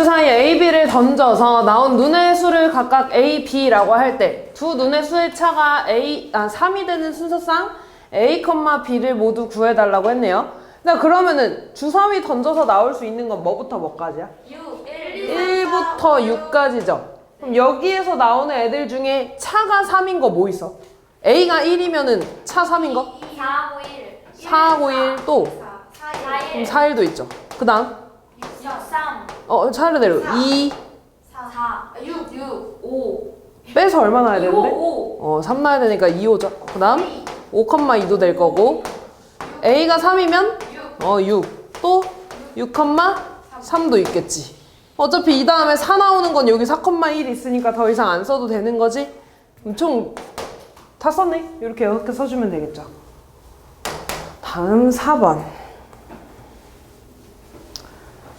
주사위 A, B를 던져서 나온 눈의 수를 각각 A, B라고 할 때 두 눈의 수의 차가 3이 되는 순서상 A, B를 모두 구해달라고 했네요. 그러면은 주사위 던져서 나올 수 있는 건 뭐부터 뭐까지야? 6, 1부터 6까지죠. 그럼 여기에서 나오는 애들 중에 차가 3인 거 뭐 있어? A가 1이면은 차 3인 거? 4, 5, 1. 4, 5, 1 또 4, 1. 4, 1도 있죠. 그 다음 6, 3. 차례대로 2 4, 6, 6, 5. 빼서 얼마 나야 되는데? 5. 3 나야 되니까 2, 5죠. 그 다음 5,2도 될 거고 A가 3이면 6 또 6,3도 있겠지. 어차피 이 다음에 4 나오는 건 여기 4,1 있으니까 더 이상 안 써도 되는 거지. 총 다 썼네. 이렇게 써주면 되겠죠. 다음 4번.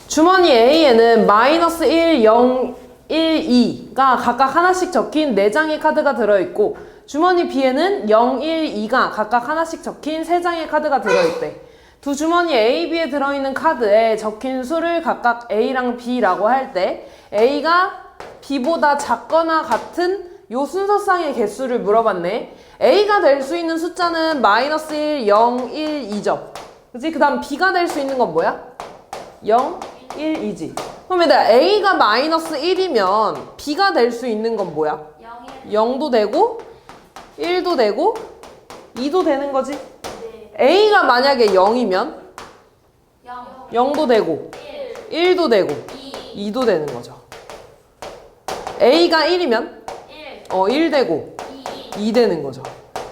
주머니 A에는 마이너스 1, 0, 1, 2가 각각 하나씩 적힌 4장의 카드가 들어있고 주머니 B에는 0, 1, 2가 각각 하나씩 적힌 3장의 카드가 들어있대. 두 주머니 A, B에 들어있는 카드에 적힌 수를 각각 A랑 B라고 할 때 A가 B보다 작거나 같은 요 순서상의 개수를 물어봤네. A가 될 수 있는 숫자는 마이너스 1, 0, 1, 2죠. 그치? 그 다음 B가 될 수 있는 건 뭐야? 0, 1, 2지. 그럼 얘들아 A가 마이너스 1이면 B가 될 수 있는 건 뭐야? 0도 되고 1도 되고 2도 되는 거지. 네. A가 만약에 0이면 0, 0도 되고 1, 1도 되고 2, 2도 되는 거죠. A가 1이면 1, 1 되고 2, 2 되는 거죠.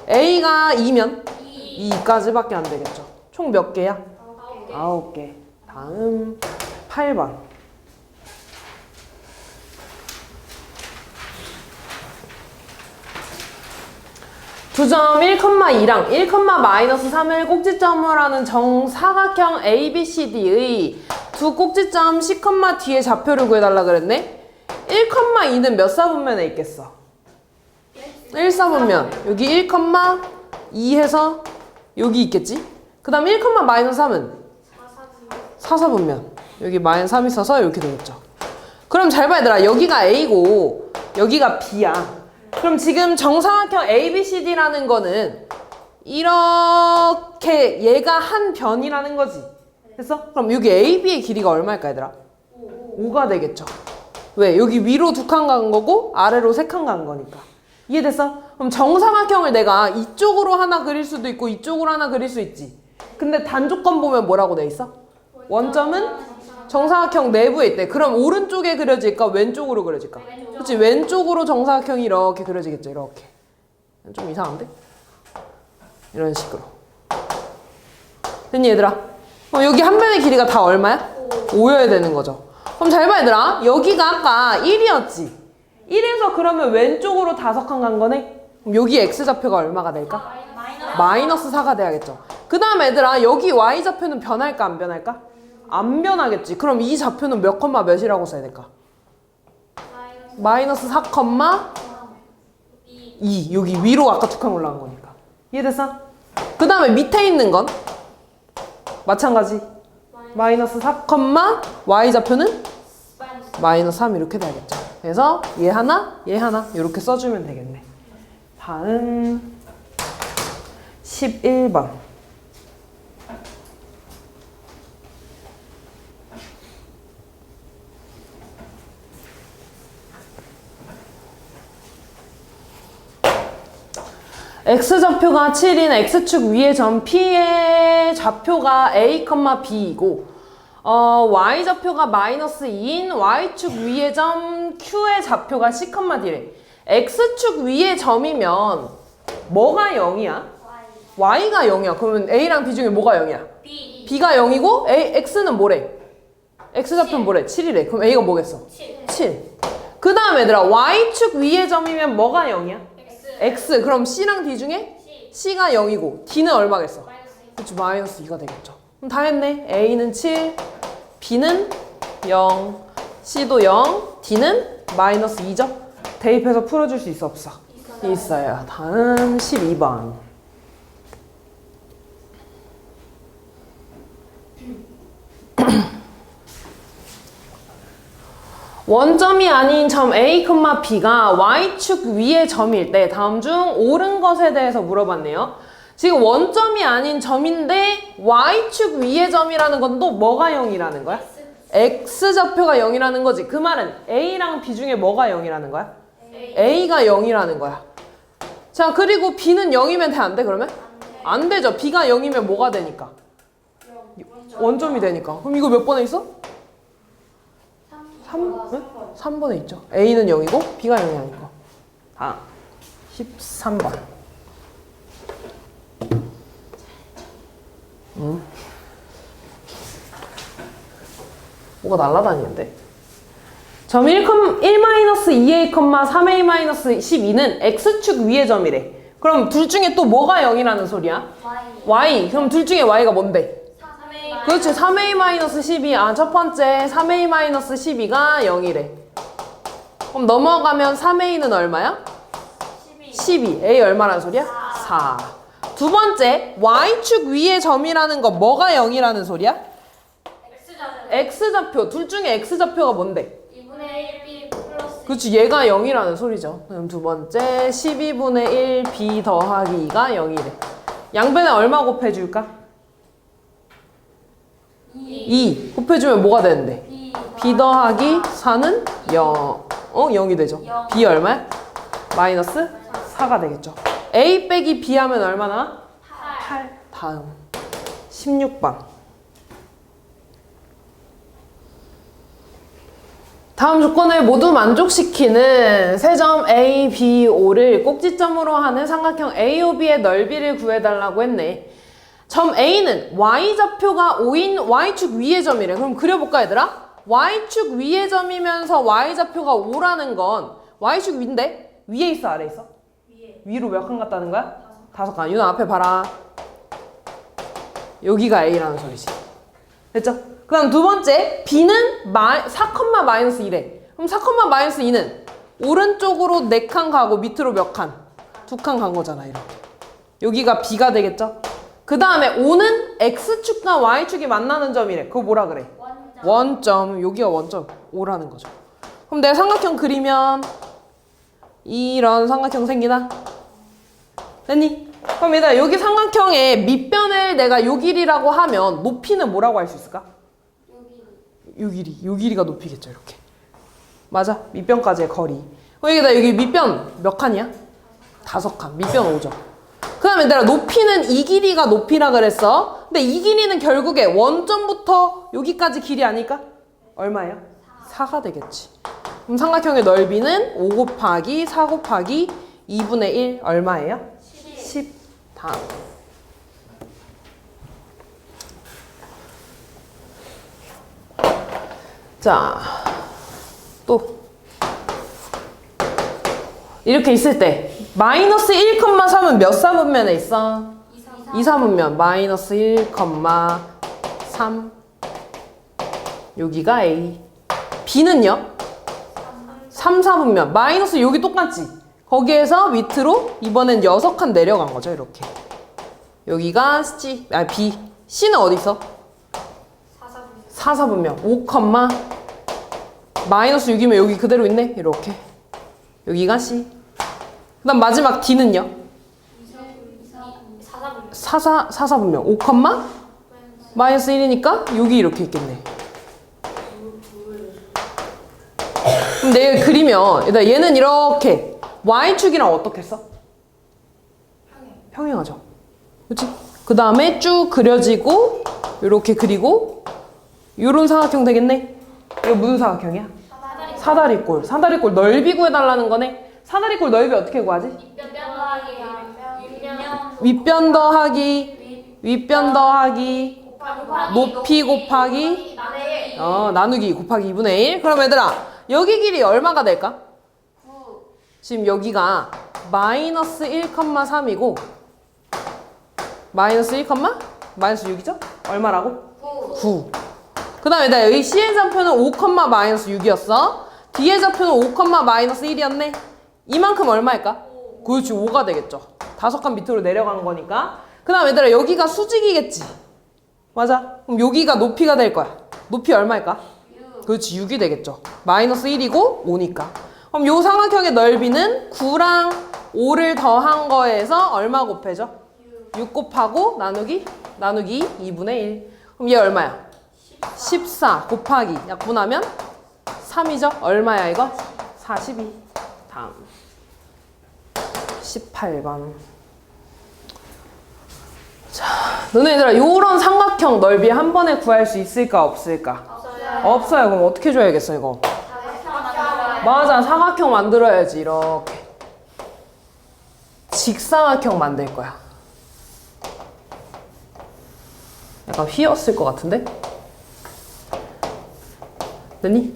A가 2면 2. 2까지밖에 안 되겠죠. 총 몇 개야? 9개. 9개. 다음 8번. 두 점 1,2랑 1,-3을 꼭지점으로 하는 정사각형 ABCD의 두 꼭지점 C, D의 좌표를 구해달라 그랬네? 1,2는 몇 사분면에 있겠어? 1사분면. 여기 1,2 해서 여기 있겠지? 그 다음 1,-3은 4사분면. 여기 -3 있어서 이렇게 되겠죠. 그럼 잘 봐 얘들아. 여기가 A고 여기가 B야. 그럼 지금 정사각형 ABCD라는 거는 이렇게 얘가 한 변이라는 거지. 됐어? 그럼 여기 AB의 길이가 얼마일까 얘들아? 5가 되겠죠. 왜? 여기 위로 2칸 간 거고 아래로 3칸 간 거니까. 이해됐어? 그럼 정사각형을 내가 이쪽으로 하나 그릴 수도 있고 이쪽으로 하나 그릴 수 있지. 근데 단조건 보면 뭐라고 돼 있어? 원점은 정사각형 내부에 있대. 그럼 오른쪽에 그려질까? 왼쪽으로 그려질까? 그렇지. 왼쪽으로 정사각형이 이렇게 그려지겠죠. 이렇게. 좀 이상한데? 이런 식으로. 됐니 얘들아? 여기 한 변의 길이가 다 얼마야? 5여야 되는 거죠. 그럼 잘 봐 얘들아. 여기가 아까 1이었지. 1에서 그러면 왼쪽으로 5칸 간 거네? 그럼 여기 x좌표가 얼마가 될까? 마이너스 4가 돼야겠죠. 그 다음 얘들아 여기 y좌표는 변할까 안 변할까? 안 변하겠지. 그럼 이 좌표는 몇 컴마 몇이라고 써야 될까? 마이너스 4, 2. 여기 위로 아까 2칸 올라간 거니까. 이해됐어? 그 다음에 밑에 있는 건 마찬가지. 마이너스 4, y좌표는 마이너스 3 이렇게 돼야겠죠. 그래서 얘 하나 이렇게 써주면 되겠네. 다음 11번. x좌표가 7인 x축 위의 점 P의 좌표가 A, B이고 y좌표가 마이너스 2인 y축 위의 점 Q의 좌표가 C, D래. x축 위의 점이면 뭐가 0이야? y가 0이야. 그러면 A랑 B 중에 뭐가 0이야? B가 0이고 x는 뭐래? x좌표는 뭐래? 7이래. 그럼 A가 뭐겠어? 7. 그 다음 얘들아 y축 위의 점이면 뭐가 0이야? X. 그럼 C랑 D 중에 C가 0이고 D는 얼마겠어? 그렇지. 마이너스 2가 되겠죠. 그럼 다 했네. A는 7, B는 0, C도 0, D는 마이너스 2죠? 대입해서 풀어줄 수 있어 없어? 있어요. 다음 12번. 원점이 아닌 점 A, B가 Y축 위의 점일 때 다음 중 옳은 것에 대해서 물어봤네요. 지금 원점이 아닌 점인데 Y축 위의 점이라는 건 또 뭐가 0이라는 거야? X좌표가 0이라는 거지. 그 말은 A랑 B 중에 뭐가 0이라는 거야? A가 0이라는 거야. 자, 그리고 B는 0이면 돼, 안 돼, 그러면? 안 되죠. B가 0이면 뭐가 되니까? 원점이 되니까. 그럼 이거 몇 번에 있어? 3번에 있죠. A는 0이고 B가 0이 아닌 거. 다음 13번. 뭐가 날아다니는데? 점 1-2a, 3a-12는 x축 위의 점이래. 그럼 둘 중에 또 뭐가 0이라는 소리야? y. 그럼 둘 중에 y가 뭔데? 3A 그렇지. 3a-12. 아, 첫 번째 3a-12가 0이래. 그럼 넘어가면 3a는 얼마야? 12. a 얼마라는 소리야? 4. 두 번째 y축 위의 점이라는 거 뭐가 0이라는 소리야? x좌표. 둘 중에 x좌표가 뭔데? 2분의 1 B 플러스 그렇지. 얘가 0이라는 소리죠. 그럼 두 번째 12분의 1 b 더하기 2가 0이래. 양변에 얼마 곱해줄까? 2 곱해주면 뭐가 되는데? b 더하기 4는 0. 0이 되죠. 0. b 얼마야? 마이너스 4가 되겠죠. a 빼기 b 하면 얼마나? 8. 다음 16번. 다음 조건을 모두 만족시키는 세 점 A, B, O를 꼭지점으로 하는 삼각형 AOB의 넓이를 구해달라고 했네. 점 A는 Y좌표가 5인 Y축 위의 점이래. 그럼 그려볼까 얘들아? Y축 위의 점이면서 Y좌표가 5라는 건 Y축 위인데? 위에 있어 아래에 있어? 위로 몇 칸 갔다는 거야? 5칸. 유나 앞에 봐라. 여기가 A라는 소리지. 됐죠? 그 다음 두 번째 B는 4,-1에 그럼 4,-2는 오른쪽으로 4칸 가고 밑으로 몇 칸? 2칸 간 거잖아. 이렇게. 여기가 B가 되겠죠? 그 다음에 O는 X축과 Y축이 만나는 점이래. 그거 뭐라 그래? 원점. 여기가 원점. O라는 거죠. 그럼 내가 삼각형 그리면 이런 삼각형 생기나? 됐니? 그럼 얘들아 여기 삼각형의 밑변을 내가 요 길이라고 하면 높이는 뭐라고 할 수 있을까? 요 길이. 요 길이가 높이겠죠. 이렇게. 맞아. 밑변까지의 거리. 여기다 여기 밑변 몇 칸이야? 5칸. 밑변 5죠. 그 다음에 내가 높이는 이 길이가 높이라 그랬어. 근데 이 길이는 결국에 원점부터 여기까지 길이 아닐까? 얼마예요? 4가 되겠지. 그럼 삼각형의 넓이는 5 곱하기 4 곱하기 2분의 1 얼마예요? 10. 다음. 자, 또 이렇게 있을 때 마이너스 1,3은 몇 사분면에 있어? 2, 4분면. 마이너스 1,3 여기가 A. B는요? 3, 4분면. 마이너스 여기 똑같지? 거기에서 밑으로 이번엔 6칸 내려간 거죠. 이렇게. 여기가 C, B. C는 어디 있어? 4, 4분면. 5, 마이너스 6이면 여기 그대로 있네. 이렇게. 여기가 C. 그 다음 마지막 D는요? 4, 4분면. 5, 마이너스 1이니까 여기 이렇게 있겠네. 그럼 내가 그리면 일단 얘는 이렇게 Y축이랑 어떻게 써? 평행하죠. 그치? 그 다음에 쭉 그려지고 이렇게 그리고 요런 삼각형 되겠네? 이거 무슨 삼각형이야? 사다리꼴. 사다리꼴 넓이 구해달라는 거네. 사다리꼴 넓이 어떻게 구하지? 윗변 더하기 윗변 더하기 높이 곱하기 나누기 곱하기 2분의 1. 그럼 얘들아 여기 길이 얼마가 될까? 9. 지금 여기가 마이너스 1,3이고 마이너스 1, 마이너스 6이죠? 얼마라고? 9. 그 다음에 나 여기 C의 좌표는 5, 마이너스 6이었어. D의 좌표는 5, 마이너스 1이었네. 이만큼 얼마일까? 그렇지, 5가 되겠죠. 5칸 밑으로 내려간 거니까. 그 다음 얘들아 여기가 수직이겠지. 맞아. 그럼 여기가 높이가 될 거야. 높이 얼마일까? 그렇지 6이 되겠죠. 마이너스 1이고 5니까. 그럼 요 삼각형의 넓이는 9랑 5를 더한 거에서 얼마 곱해져? 6 곱하고 나누기 2분의 1. 그럼 얘 얼마야? 14 곱하기 약분하면 3이죠? 얼마야 이거? 42. 다음 18번. 자, 너네들아 요런 삼각형 넓이 한 번에 구할 수 있을까 없을까? 없어요. 그럼 어떻게 줘야겠어 이거? 맞아, 사각형 만들어야지. 이렇게 직사각형 만들 거야. 약간 휘었을 것 같은데? 됐니?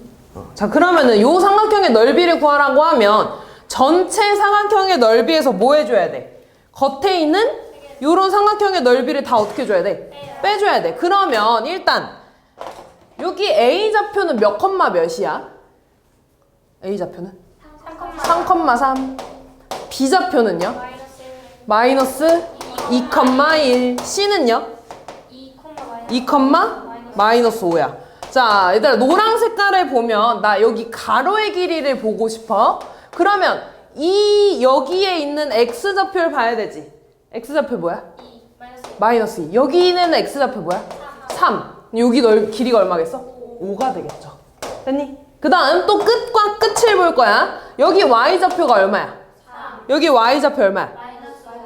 자, 그러면은 요 삼각형의 넓이를 구하라고 하면 전체 삼각형의 넓이에서 뭐 해줘야 돼? 겉에 있는 요런 삼각형의 넓이를 다 어떻게 줘야 돼? 빼줘야 돼. 그러면 일단 여기 A 좌표는 몇 컴마 몇이야? A 좌표는? 3,3. B 좌표는요? 마이너스 2,1. C는요? 2, 마이너스 5야. 자, 얘들아 노랑 색깔을 보면 나 여기 가로의 길이를 보고 싶어. 그러면 이 여기에 있는 X좌표를 봐야 되지. X좌표 뭐야? 마이너스 2. 여기는 X좌표 뭐야? 3. 여기 길이가 얼마겠어? 5가 되겠죠. 됐니? 그 다음 또 끝과 끝을 볼 거야. 여기 Y좌표가 얼마야? 여기 Y좌표 얼마야?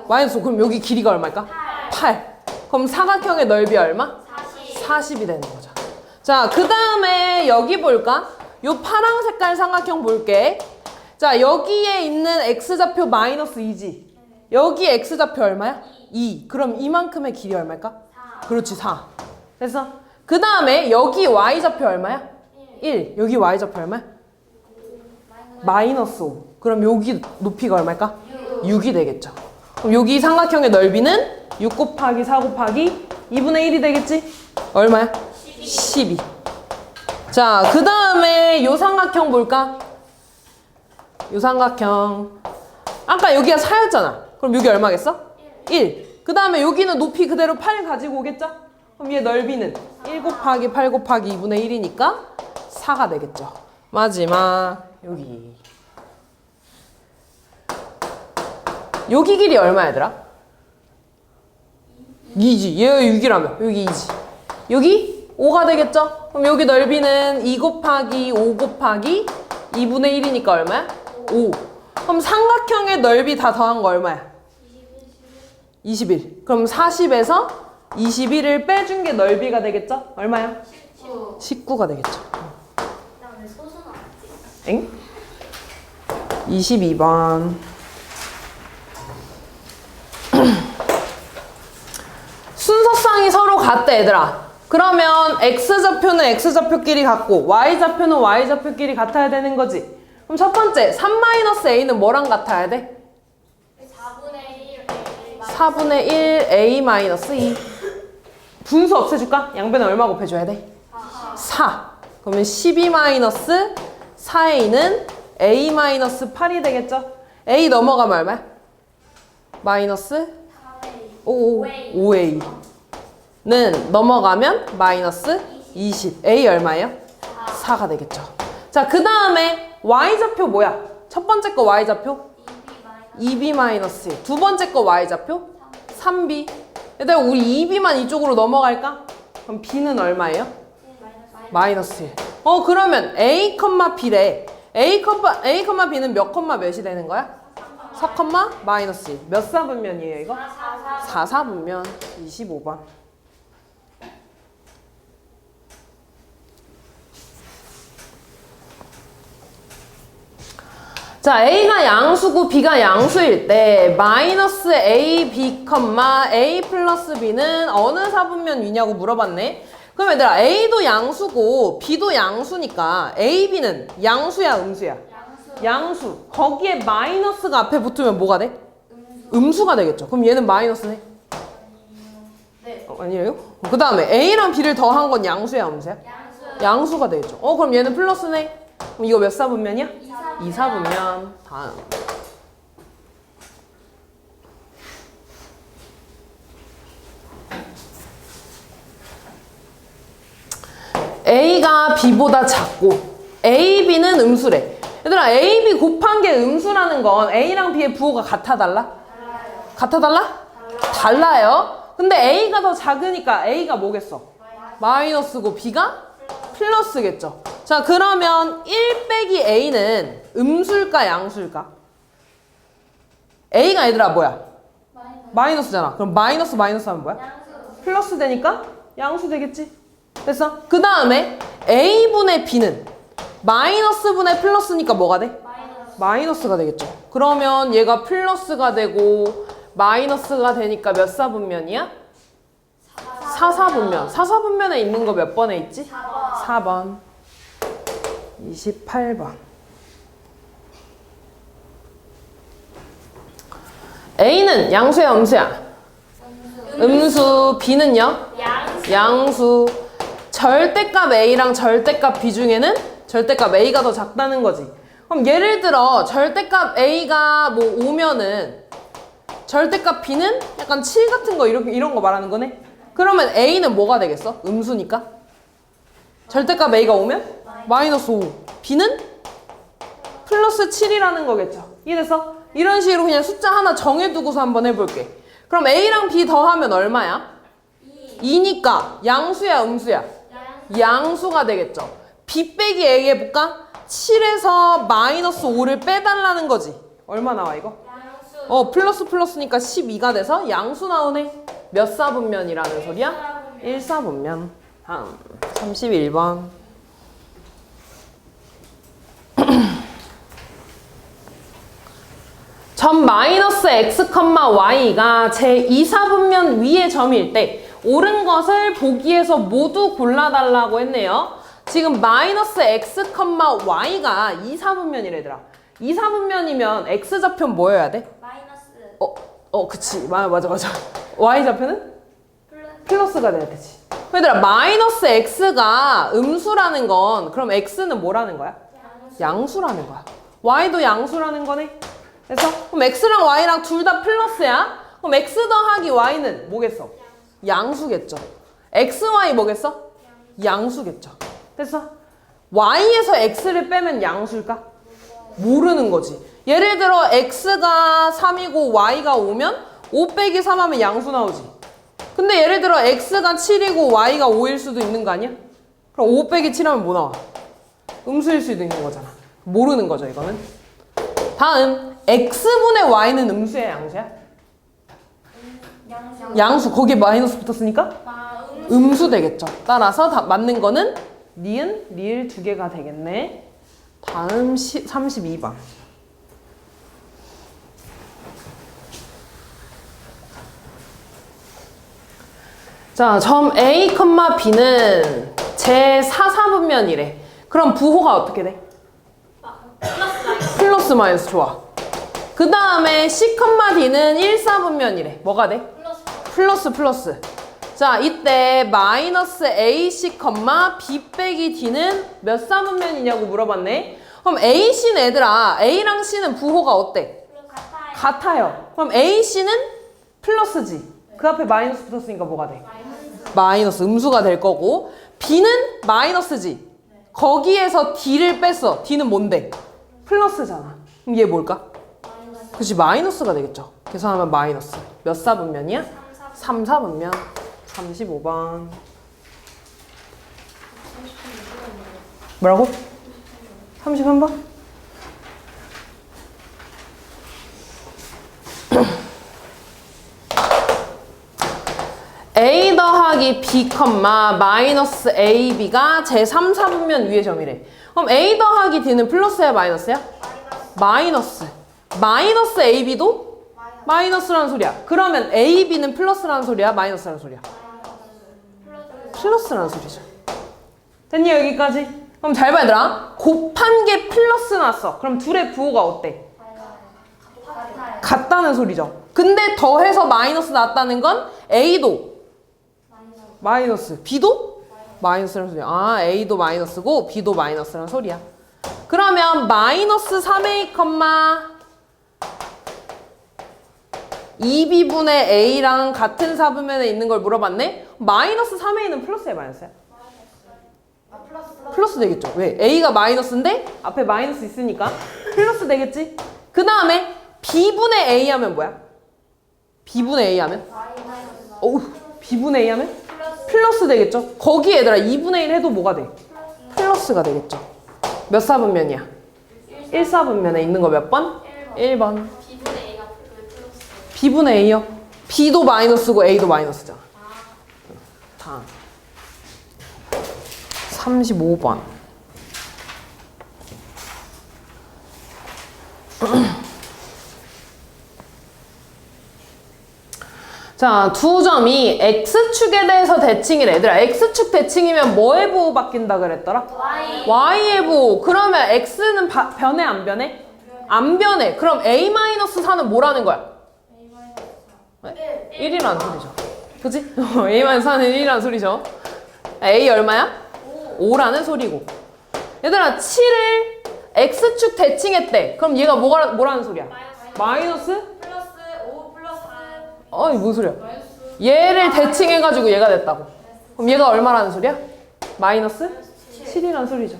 마이너스 5. 그럼 여기 길이가 얼마일까? 8. 그럼 사각형의 넓이 얼마? 40이 되는 거죠. 자, 그 다음에 여기 볼까? 요 파랑 색깔 삼각형 볼게. 자, 여기에 있는 X좌표 마이너스 2지. 여기 X좌표 얼마야? 2. 그럼 이만큼의 길이 얼마일까? 4. 그렇지, 4. 됐어? 그 다음에 여기 Y좌표 얼마야? 1. 여기 Y좌표 얼마야? 마이너스 5. 그럼 여기 높이가 얼마일까? 6이 되겠죠. 그럼 여기 삼각형의 넓이는 6 곱하기 4 곱하기 2분의 1이 되겠지? 얼마야? 12. 자, 그 다음에 요 삼각형 볼까? 요 삼각형. 아까 여기가 4였잖아. 그럼 여기 얼마겠어? 1. 그 다음에 여기는 높이 그대로 8 가지고 오겠죠? 그럼 얘 넓이는 1 곱하기 8 곱하기 2분의 1이니까 4가 되겠죠. 마지막 여기. 여기 길이 얼마 얘들아? 2지. 얘가 6이라며. 여기 2지. 여기 5가 되겠죠? 그럼 여기 넓이는 2 곱하기 5 곱하기 2분의 1이니까 얼마야? 5. 그럼 삼각형의 넓이 다 더한 거 얼마야? 21. 그럼 40에서 21을 빼준 게 넓이가 되겠죠? 얼마야? 19가 되겠죠. 엥? 22번. 순서상이 서로 같대 얘들아. 그러면 X좌표는 X좌표끼리 같고 Y좌표는 Y좌표끼리 같아야 되는 거지. 그럼 첫 번째 3-A는 뭐랑 같아야 돼? 4분의 1 A-2. 분수 없애줄까? 양변에 얼마 곱해줘야 돼? 4. 그러면 12-4A는 A-8이 되겠죠? A 넘어가면 얼마야? 마이너스 5A. 는 넘어가면 마이너스 20. A 얼마예요? 4가 되겠죠. 자, 그 다음에 Y좌표 뭐야? 첫 번째 거 Y좌표? 2B-1. 두 번째 거 Y좌표? 3B. 얘들아, 우리 2B만 이쪽으로 넘어갈까? 그럼 B는 얼마예요? 마이너스 1. 그러면 A, B래. A, B는 몇 컴마 몇이 되는 거야? 4, 마이너스 1. 몇 사분면이에요, 이거? 4 사분면. 25번. 자, A가 양수고 B가 양수일 때 마이너스 A, B, A 플러스 B는 어느 사분면 위냐고 물어봤네. 그럼 얘들아 A도 양수고 B도 양수니까 A, B는 양수야 음수야? 양수. 거기에 마이너스가 앞에 붙으면 뭐가 돼? 음수가 되겠죠. 그럼 얘는 마이너스네? 네. 아니에요? 그 다음에 A랑 B를 더한 건 양수야 음수야? 양수가 되겠죠. 그럼 얘는 플러스네? 그럼 이거 몇 사분면이야? 2사분면. 다음. A가 B보다 작고 A, B는 음수래. 얘들아 A, B 곱한 게 음수라는 건 A랑 B의 부호가 같아 달라? 같아 달라? 달라요. 근데 A가 더 작으니까 A가 뭐겠어? 마이너스고 B가 플러스겠죠. 자, 그러면 1 빼기 A는 음수일까 양수일까? A가 얘들아 뭐야? 마이너스잖아. 그럼 마이너스 마이너스 하면 뭐야? 플러스 되니까 양수 되겠지? 됐어? 그 다음에 A분의 B는 마이너스분의 플러스니까 뭐가 돼? 마이너스가 되겠죠. 그러면 얘가 플러스가 되고 마이너스가 되니까 몇 사분면이야? 4사분면. 4사분면에 있는 거 몇 번에 있지? 4번. 28번. A는 양수야 음수야? 음수. B는요? 양수. 절대값 A랑 절대값 B 중에는 절대값 A가 더 작다는 거지. 그럼 예를 들어 절대값 A가 뭐 5면은 절대값 B는 약간 7 같은 거 이런 거 말하는 거네. 그러면 A는 뭐가 되겠어? 음수니까. 절대값 A가 5면 마이너스 5. B는 플러스 7이라는 거겠죠. 이해됐어? 이런 식으로 그냥 숫자 하나 정해두고서 한번 해볼게. 그럼 A랑 B 더하면 얼마야? 2니까 양수야 음수야? 양수가 되겠죠. B 빼기 A 해볼까? 7에서 마이너스 5를 빼달라는 거지. 얼마 나와 이거? 플러스 플러스니까 12가 돼서 양수 나오네. 몇 사분면이라는 소리야? 1사분면. 다음 31번. 점 마이너스 x, y가 제 2사분면 위의 점일 때 옳은 것을 보기에서 모두 골라달라고 했네요. 지금 마이너스 x, y가 2사분면이래더라. 2사분면이면 x좌표는 뭐여야 돼? 그치. 맞아. y좌표는? 플러스가 돼야 되지. 얘들아, 마이너스 x가 음수라는 건 그럼 x는 뭐라는 거야? 양수라는 거야. y도 양수라는 거네. 그래서 그럼 x랑 y랑 둘 다 플러스야. 그럼 x 더하기 y는 뭐겠어? 양수겠죠. x, y 뭐겠어? 양수겠죠. 됐어? y에서 x를 빼면 양수일까? 모르는 거지. 예를 들어 x가 3이고 y가 5면 5 빼기 3 하면 양수 나오지. 근데 예를 들어 x가 7이고 y가 5일 수도 있는 거 아니야? 그럼 5 빼기 7 하면 뭐 나와? 음수일 수도 있는 거잖아. 모르는 거죠 이거는. 다음 x분의 y는 음수야 양수야? 양수. 거기에 마이너스 붙었으니까 음수 되겠죠. 따라서 다 맞는 거는 니은, 리을 두 개가 되겠네. 다음 32번. 자, 점 A, B는 제 4사분면이래. 그럼 부호가 어떻게 돼? 플러스 마이너스. 좋아. 그 다음에 C, D는 1사분면이래. 뭐가 돼? 플러스. 자, 이때 마이너스 AC, B 빼기 D는 몇 사분면이냐고 물어봤네. 그럼 AC는 얘들아, A랑 C는 부호가 어때? 같아요. 그럼 AC는 플러스지. 그 앞에 마이너스 붙었으니까 뭐가 돼? 마이너스. 음수가 될 거고. B는 마이너스지. 거기에서 D를 뺐어. D는 뭔데? 플러스잖아. 그럼 얘 뭘까? 그치, 마이너스가 되겠죠. 계산하면 마이너스. 몇 사분면이야? 3사분면. 35번. 뭐라고? 33번? A 더하기 B, 마이너스 AB가 제 3, 4분면 위의 점이래. 그럼 A 더하기 D는 플러스야 마이너스야? 마이너스. 마이너스 AB도 마이너스라는 소리야. 그러면 AB는 플러스라는 소리야? 마이너스라는 소리야? 플러스라는 소리죠. 됐니 여기까지? 그럼 잘 봐 얘들아. 곱한 게 플러스 났어. 그럼 둘의 부호가 어때? 같다는 소리죠. 근데 더해서 마이너스 났다는 건 A도 마이너스, B도 마이너스라는 소리야. 아, A도 마이너스고 B도 마이너스라는 소리야. 그러면 마이너스 3A, 2B분의 A랑 같은 사분면에 있는 걸 물어봤네? 마이너스 3A는 플러스야 마이너스야? 플러스 되겠죠. 왜? A가 마이너스인데 앞에 마이너스 있으니까 플러스 되겠지? 그 다음에 B분의 A 하면 뭐야? B분의 A 하면? 어우, B분의 A 하면? 플러스 되겠죠? 거기 얘들아 2분의 1 해도 뭐가 돼? 플러스가 되겠죠. 몇 사분면이야? 1 사분면에 있는 거 몇 번? 1번. B분의 A가 왜 플러스? B분의 A요? B도 마이너스고 A도 마이너스잖아. 다음 35번. 자, 두 점이 X축에 대해서 대칭이래. 얘들아, X축 대칭이면 뭐의 부호 바뀐다 그랬더라? Y의 부호. 그러면 X는 변해 안 변해? 안 변해. 그럼 A-4는 뭐라는 거야? 네? 1이라는 소리죠. 그치? A-4는 1이라는 소리죠. A 얼마야? 5라는 소리고. 얘들아, 7을 X축 대칭했대. 그럼 얘가 뭐라는 소리야? 마이너스? 플러스 5 플러스 3. 어이, 무슨 소리야? 얘를 대칭해가지고 얘가 됐다고. 그럼 얘가 얼마라는 소리야? 마이너스 7이라는 소리죠.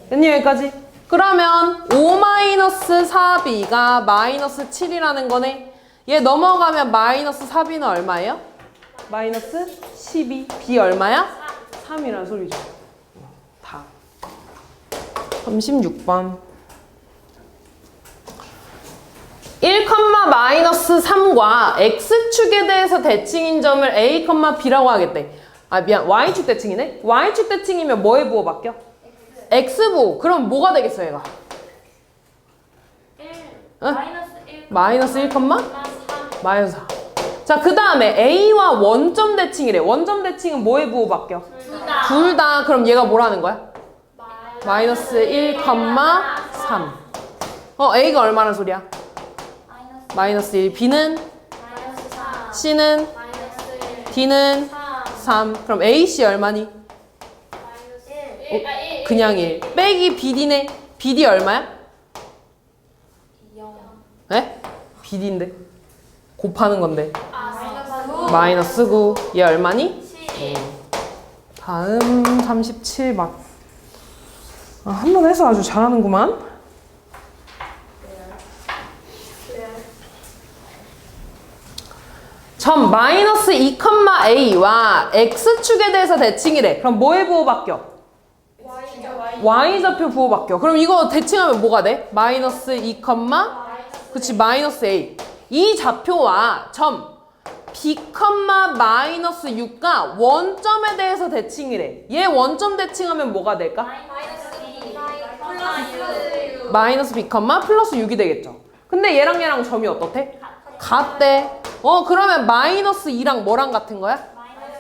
됐니, 여기까지? 그러면 5-4b가 마이너스 7이라는 거네. 얘 넘어가면 마이너스 4b는 얼마예요? 마이너스 12. b 얼마야? 3이라는 소리죠. 다. 36번. 1,-3과 X축에 대해서 대칭인 점을 A, B라고 하겠대. 아, 미안. Y축 대칭이네? Y축 대칭이면 뭐의 부호 바뀌어? X부호. 그럼 뭐가 되겠어, 얘가? 1 응? 마이너스 1 마이너스 1, 마이너스 4. 자, 그 다음에 A와 원점 대칭이래. 원점 대칭은 뭐의 부호 바뀌어? 둘 다. 그럼 얘가 뭐라는 거야? 마이너스 1, 3. A가 얼마나 소리야? 마이너스 1. B는? 마이너스 4 C는? 마이너스 1 D는? 3. 그럼 AC 얼마니? 마이너스 1 그냥 1. 빼기 BD네. BD 얼마야? 0 에? BD인데. 곱하는 건데. 마이너스 9 마이너스 9. 얘 얼마니? 7 다음 37번. 아, 한 번 해서 아주 잘하는구만. 점 마이너스 2,a와 x축에 대해서 대칭이래. 그럼 뭐의 부호 바뀌어? y좌표 부호 바뀌어. 그럼 이거 대칭하면 뭐가 돼? 마이너스 2, 그치, 마이너스 a. 이 좌표와 점 b, 마이너스 6가 원점에 대해서 대칭이래. 얘 원점 대칭하면 뭐가 될까? 마이너스 b, 플러스 6이 되겠죠. 근데 얘랑 점이 어떻대? 같대. 그러면 마이너스 2랑 뭐랑 같은 거야?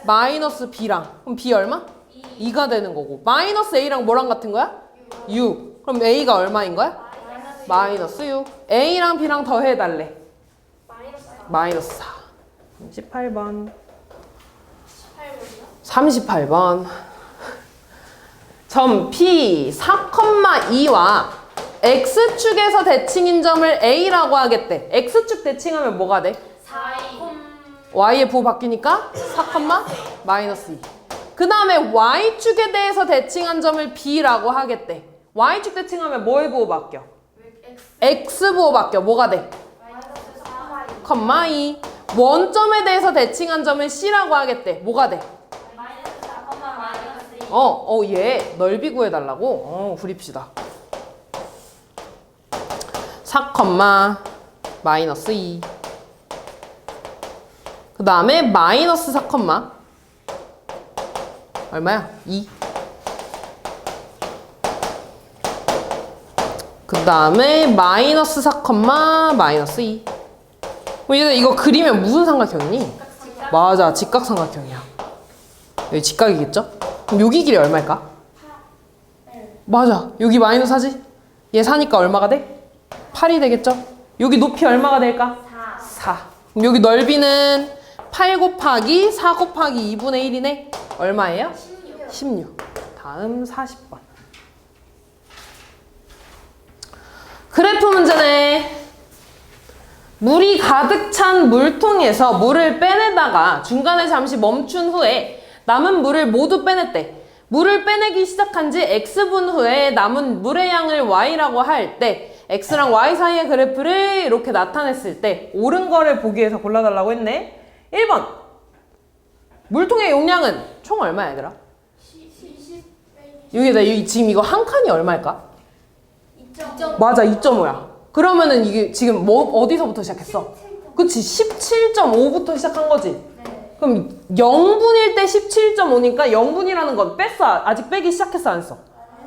마이너스 b랑. 그럼 b 얼마? 2가 되는 거고. 마이너스 a랑 뭐랑 같은 거야? 6. 그럼 a가 얼마인 거야? 마이너스 6. a랑 b랑 더해달래. 마이너스 4. 38번. 38번. 점 P 4,2와 X축에서 대칭인 점을 A라고 하겠대. X축 대칭하면 뭐가 돼? 4 Y의 부호 바뀌니까 4, 마이너스 2. 그 다음에 Y축에 대해서 대칭한 점을 B라고 하겠대. Y축 대칭하면 뭐의 부호 바뀌어? X 부호 바뀌어. 뭐가 돼? 컴마 2. 원점에 대해서 대칭한 점을 C라고 하겠대. 뭐가 돼? 얘 넓이 구해달라고? 구립시다. 4, 마이너스 2. 그 다음에 마이너스 4, 얼마야? 2. 그 다음에 마이너스 4, 마이너스 2. 얘들 이거 그리면 무슨 삼각형이니? 맞아, 직각삼각형이야. 여기 직각이겠죠? 그럼 여기 길이 얼마일까? 맞아, 여기 마이너스 4지? 얘 4니까 얼마가 돼? 8이 되겠죠? 여기 높이 얼마가 될까? 4. 그럼 여기 넓이는 8 곱하기 4 곱하기 2분의 1이네? 얼마예요? 16. 다음 40번. 그래프 문제네. 물이 가득 찬 물통에서 물을 빼내다가 중간에 잠시 멈춘 후에 남은 물을 모두 빼냈대. 물을 빼내기 시작한 지 x분 후에 남은 물의 양을 y라고 할 때 x랑 y 사이의 그래프를 이렇게 나타냈을 때 옳은 거를 보기 위해서 골라달라고 했네. 1번 물통의 용량은 총 얼마야 얘들아? 10 여기다 지금 이거 한 칸이 얼마일까? 2점. 맞아 2.5야. 그러면은 이게 지금 뭐 어디서부터 시작했어? 그치 17.5부터 시작한 거지. 네. 그럼 0분일 때 17.5니까 0분이라는 건 뺐어? 아직 빼기 시작했어 안 했어?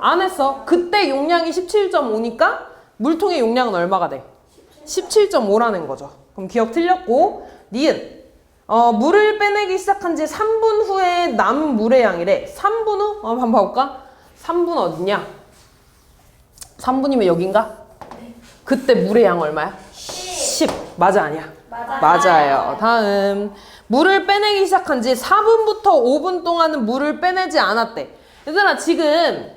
안 했어. 그때 용량이 17.5니까 물통의 용량은 얼마가 돼? 17.5라는 거죠. 그럼 기억 틀렸고 니은 물을 빼내기 시작한 지 3분 후에 남은 물의 양이래. 3분 후? 한번 봐볼까? 3분 어디냐? 3분이면 여긴가? 그때 물의 양 얼마야? 10. 맞아 아니야? 맞아요. 다음 물을 빼내기 시작한 지 4분부터 5분 동안은 물을 빼내지 않았대. 얘들아 지금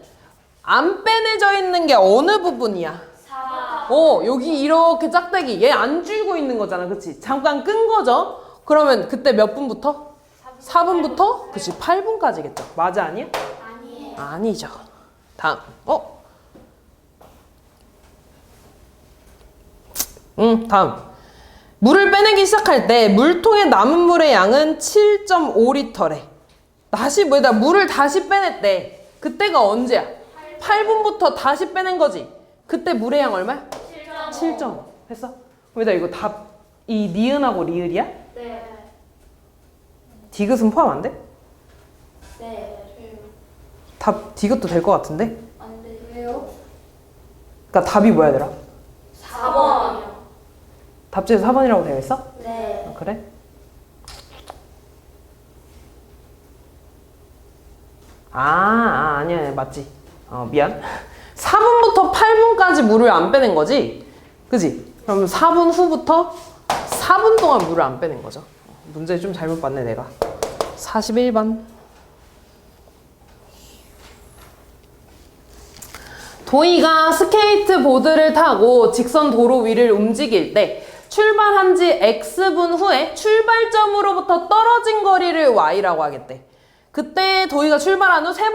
안 빼내져 있는 게 어느 부분이야? 4. 여기 이렇게 짝대기 얘 안 줄고 있는 거잖아. 그치? 잠깐 끈 거죠? 그러면 그때 몇 분부터? 4분부터? 그치 8분까지겠죠. 맞아 아니야? 아니에요. 아니죠. 다음 다음 물을 빼내기 시작할 때 물통에 남은 물의 양은 7.5리터래. 다시 뭐다 물을 다시 빼냈대. 그때가 언제야? 8분부터 다시 빼낸 거지. 그때 물의 양 얼마야? 7.5 했어? 왜다 이거 이 니은하고 리을이야? 네. 디귿은 포함 안 돼? 네. 답 디귿도 될 것 같은데? 안 돼. 왜요? 그러니까 답이 뭐야 얘들아? 4번이요. 답지에서 4번이라고 되어 있어? 네. 그래? 아니야 맞지. 미안. 4분부터 8분까지 물을 안 빼낸 거지? 그지? 그럼 4분 후부터 4분 동안 물을 안 빼낸 거죠. 문제 좀 잘못 봤네 내가. 41번. 도희가 스케이트보드를 타고 직선 도로 위를 움직일 때 출발한 지 X분 후에 출발점으로부터 떨어진 거리를 Y라고 하겠대. 그때 도희가 출발한 후 세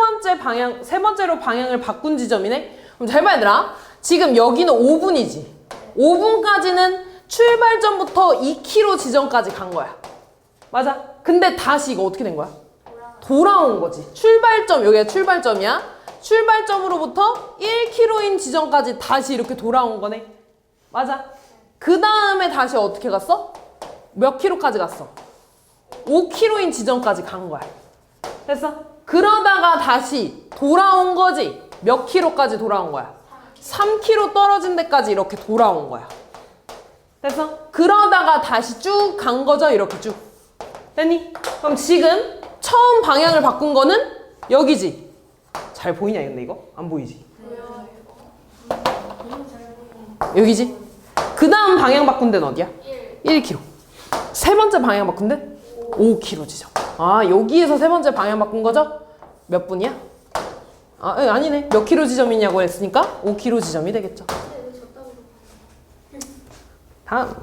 번째로 방향을 바꾼 지점이네? 그럼 잘 봐야 얘들아. 지금 여기는 5분이지. 5분까지는 출발점부터 2km 지점까지 간 거야. 맞아? 근데 다시 이거 어떻게 된 거야? 돌아온 거지. 출발점, 여기가 출발점이야. 출발점으로부터 1km인 지점까지 다시 이렇게 돌아온 거네. 맞아? 그 다음에 다시 어떻게 갔어? 몇 킬로까지 갔어? 5km인 지점까지 간 거야. 됐어? 그러다가 다시 돌아온 거지. 몇 킬로까지 돌아온 거야? 3km 떨어진 데까지 이렇게 돌아온 거야. 됐어? 그러다가 다시 쭉 간 거죠? 이렇게 쭉. 됐니? 그럼 지금 처음 방향을 바꾼 거는 여기지? 잘 보이냐 근데 이거? 안 보이지? 여기지? 그 다음 방향 바꾼 데는 어디야? 1km. 세 번째 방향 바꾼 데는 5km 지점. 여기에서 세 번째 방향 바꾼 거죠? 몇 분이야? 아니네. 몇 킬로 지점이냐고 했으니까 5km 지점이 되겠죠. 다음.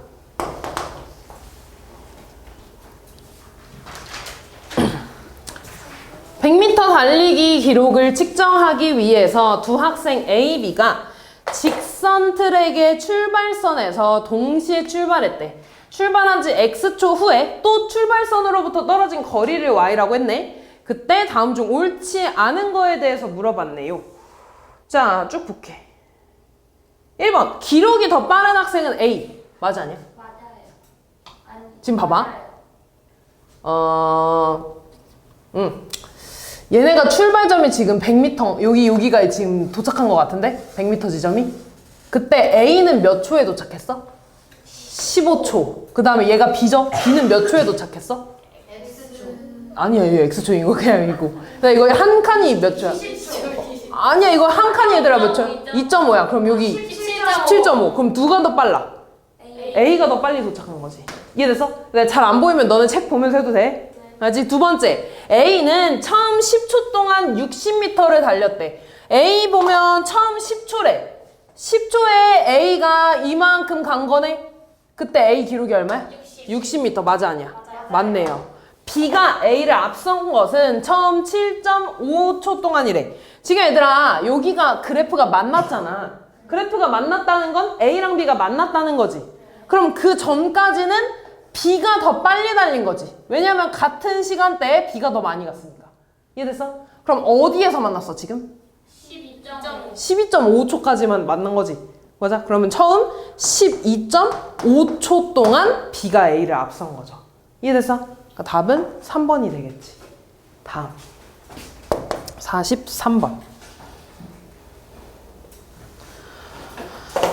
(100m) 달리기 기록을 측정하기 위해서 두 학생 A, B가 직선 트랙의 출발선에서 동시에 출발했대. 출발한 지 X초 후에 또 출발선으로부터 떨어진 거리를 Y라고 했네. 그때 다음 중 옳지 않은 거에 대해서 물어봤네요. 자, 쭉 볼게. 1번 기록이 더 빠른 학생은 A. 맞아 아니야? 맞아요. 지금 봐봐. 얘네가 출발점이 지금 100m, 여기가 지금 도착한 것 같은데? 100m 지점이? 그때 A는 몇 초에 도착했어? 15초. 그 다음에 얘가 B죠? B는 몇 초에 도착했어? X초. 아니야, 이거 X초, 이거 그냥 이거. 이거 한 칸이 몇 초야? 아니야, 이거 한 칸이 얘들아 몇 초야? 2.5야. 그럼 여기 17.5. 그럼 누가 더 빨라? A가 더 빨리 도착한 거지. 이해됐어? 잘 안 보이면 너는 책 보면서 해도 돼. 알지? 두 번째, A는 처음 10초 동안 60m를 달렸대. A 보면 처음 10초래. 10초에 A가 이만큼 간 거네? 그때 A 기록이 얼마야? 60m. 맞아 아니야? 맞네요. B가 A를 앞선 것은 처음 7.55초 동안이래. 지금 얘들아 여기가 그래프가 만났잖아. 그래프가 만났다는 건 A랑 B가 만났다는 거지. 그럼 그 전까지는 B가 더 빨리 달린 거지. 왜냐면 같은 시간대에 B가 더 많이 갔으니까. 이해됐어? 그럼 어디에서 만났어 지금? 12.5. 12.5초까지만 만난 거지. 맞아? 그러면 처음 12.5초 동안 B가 A를 앞선 거죠. 이해됐어? 그러니까 답은 3번이 되겠지. 다음 43번.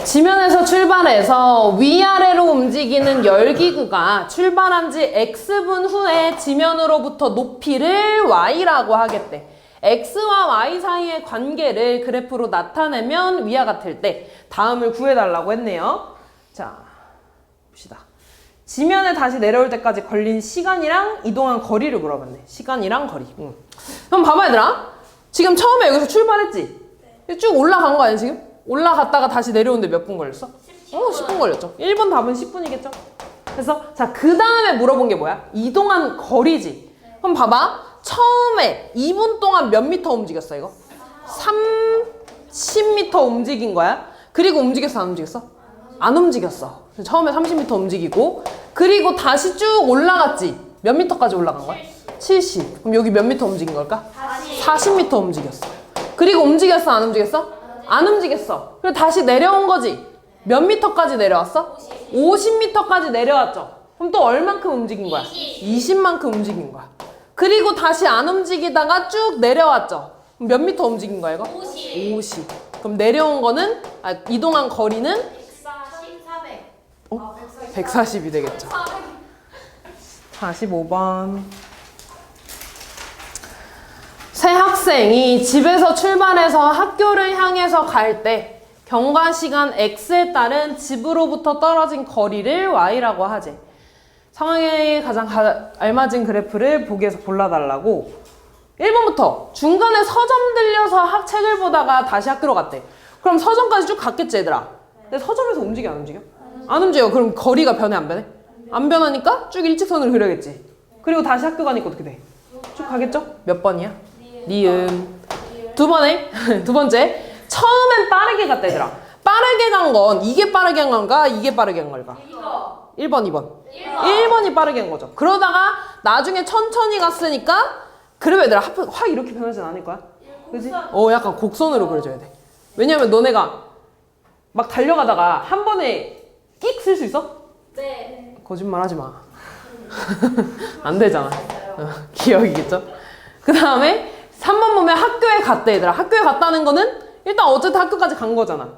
지면에서 출발해서 위아래로 움직이는 열기구가 출발한 지 X분 후에 지면으로부터 높이를 Y라고 하겠대. X와 Y 사이의 관계를 그래프로 나타내면 위와 같을 때 다음을 구해달라고 했네요. 자, 봅시다. 지면에 다시 내려올 때까지 걸린 시간이랑 이동한 거리를 물어봤네. 시간이랑 거리. 그럼 봐봐 얘들아. 지금 처음에 여기서 출발했지? 쭉 올라간 거 아니야 지금? 올라갔다가 다시 내려오는데 몇 분 걸렸어? 10분 걸렸죠. 1번 답은 10분이겠죠? 그래서 자, 그 다음에 물어본 게 뭐야? 이동한 거리지. 그럼 봐봐. 처음에 2분 동안 몇 미터 움직였어 이거? 30미터 움직인 거야. 그리고 움직였어 안 움직였어? 안 움직였어. 처음에 30미터 움직이고 그리고 다시 쭉 올라갔지. 몇 미터까지 올라간 거야? 70. 그럼 여기 몇 미터 움직인 걸까? 40미터 움직였어. 그리고 움직였어 안 움직였어? 안 움직였어. 그리고 다시 내려온 거지. 몇 미터까지 내려왔어? 50미터까지 내려왔죠. 그럼 또 얼만큼 움직인 거야? 20만큼 움직인 거야. 그리고 다시 안 움직이다가 쭉 내려왔죠. 그럼 몇 미터 움직인 거야 이거? 50. 그럼 내려온 거는 이동한 거리는 140, 400. 어? 140이 되겠죠. 45번. 새 학생이 집에서 출발해서 학교를 향해서 갈 때 경과 시간 X에 따른 집으로부터 떨어진 거리를 Y라고 하지. 상황에 가장 알맞은 그래프를 보기에서 골라달라고. 1번부터 중간에 서점 들려서 책을 보다가 다시 학교로 갔대. 그럼 서점까지 쭉 갔겠지 얘들아. 근데 서점에서 움직여 안 움직여? 안 움직여. 그럼 거리가 변해 안 변해? 안 변하니까 쭉 일직선으로 그려야겠지. 그리고 다시 학교 가니까 어떻게 돼? 쭉 가겠죠? 몇 번이야? 니은. 두 번째. 처음엔 빠르게 갔다 얘들아. 빠르게 간 건 이게 빠르게 간 건가? 이게 빠르게 간 걸까? 1번, 2번. 1번이 빠르게 간 거죠. 그러다가 나중에 천천히 갔으니까 그러면 얘들아 확 이렇게 변하진 않을 거야. 그지? 약간 곡선으로 그려줘야 돼. 왜냐면 너네가 막 달려가다가 한 번에 끽 쓸 수 있어? 네. 거짓말 하지 마. 안 되잖아. 기억이겠죠? 그 다음에 3번 보면 학교에 갔대 얘들아. 학교에 갔다는 거는 일단 어쨌든 학교까지 간 거잖아.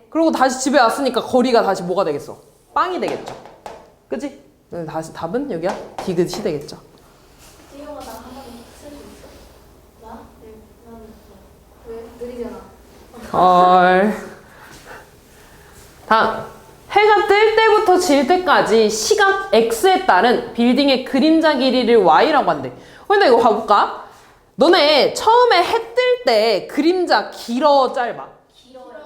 그리고 다시 집에 왔으니까 거리가 다시 뭐가 되겠어? 빵이 되겠죠. 그치? 다시 답은 여기야? 디귿이 되겠죠. 지영아 나 한번 쓸 수 있어? 나? 네. 나는 왜? 느리잖아. 헐. 다음. 해가 뜰 때부터 질 때까지 시각 X에 따른 빌딩의 그림자 길이를 Y라고 한대. 근데 이거 봐볼까? 너네 처음에 해 뜰 때 그림자 길어 짧아?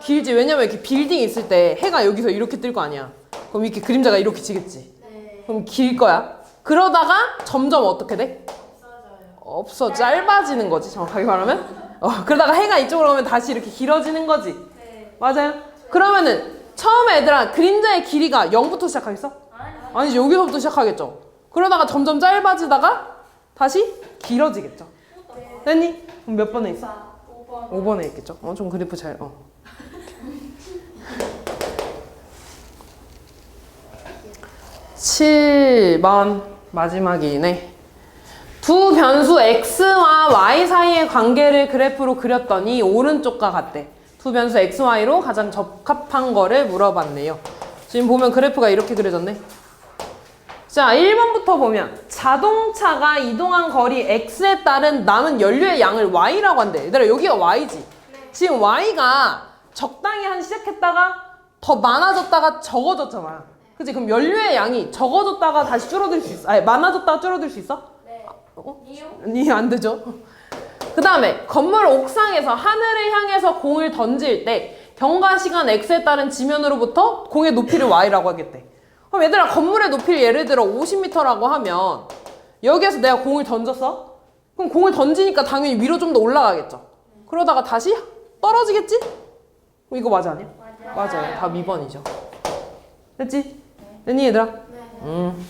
길지. 왜냐면 이렇게 빌딩이 있을 때 해가 여기서 이렇게 뜰 거 아니야. 그럼 이렇게 그림자가 이렇게 지겠지. 네. 그럼 길 거야. 그러다가 점점 어떻게 돼? 없어. 짧아지는 거지. 정확하게 말하면. 그러다가 해가 이쪽으로 오면 다시 이렇게 길어지는 거지. 네. 맞아요? 그러면은 처음에 얘들아 그림자의 길이가 0부터 시작하겠어? 아니지. 여기서부터 시작하겠죠. 그러다가 점점 짧아지다가 다시 길어지겠죠. 됐니? 그럼 몇 번에 있어? 5번에 있겠죠. 좀 그래프 잘. 7번 마지막이네. 두 변수 x와 y 사이의 관계를 그래프로 그렸더니 오른쪽과 같대. 두 변수 x, y로 가장 적합한 거를 물어봤네요. 지금 보면 그래프가 이렇게 그려졌네. 자, 1번부터 보면 자동차가 이동한 거리 x에 따른 남은 연료의 양을 y라고 한대. 얘들아 여기가 y지. 지금 y가 적당히 한 시작했다가 더 많아졌다가 적어졌잖아. 그치? 그럼 연료의 양이 적어졌다가 다시 줄어들 수 있어? 아니 많아졌다가 줄어들 수 있어? 네. 니 안 되죠. 그 다음에 건물 옥상에서 하늘을 향해서 공을 던질 때 경과 시간 x에 따른 지면으로부터 공의 높이를 y라고 하겠대. 그럼 얘들아 건물의 높이를 예를 들어 50m라고 하면 여기에서 내가 공을 던졌어? 그럼 공을 던지니까 당연히 위로 좀 더 올라가겠죠? 그러다가 다시 떨어지겠지? 이거 맞아 아니야? 맞아요. 답 2번이죠. 됐지? 됐니 얘들아? 네. 음.